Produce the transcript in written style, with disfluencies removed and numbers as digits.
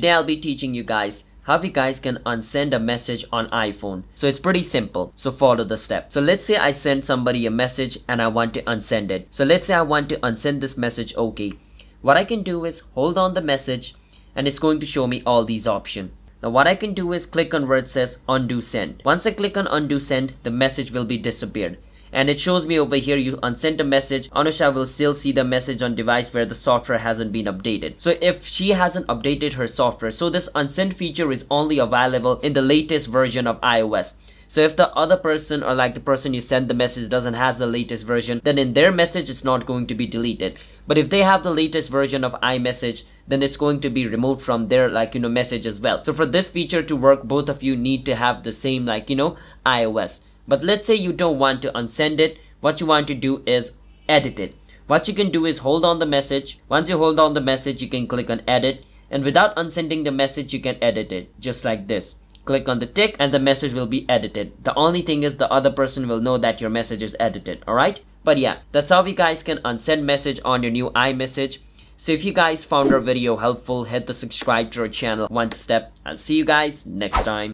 Today I'll be teaching you guys how you guys can unsend a message on iPhone. So it's pretty simple. So follow the steps. So let's say I send somebody a message and I want to unsend it. So let's say I want to unsend this message. Okay. What I can do is hold on the message and it's going to show me all these options. Now what I can do is click on where it says undo send. Once I click on undo send, the message will be disappeared. And it shows me over here you unsent a message. Anusha will still see the message on device where the software hasn't been updated. So if she hasn't updated her software, so this unsend feature is only available in the latest version of iOS. So if the other person or like the person you send the message doesn't has the latest version, then in their message it's not going to be deleted. But if they have the latest version of iMessage, then it's going to be removed from their message as well. So for this feature to work, both of you need to have the same iOS. But let's say you don't want to unsend it. What you want to do is edit it. What you can do is hold on the message. Once you hold on the message, you can click on edit. And without unsending the message, you can edit it just like this. Click on the tick and the message will be edited. The only thing is the other person will know that your message is edited. Alright? But yeah, that's how you guys can unsend message on your new iMessage. So if you guys found our video helpful, hit the subscribe to our channel one step. I'll see you guys next time.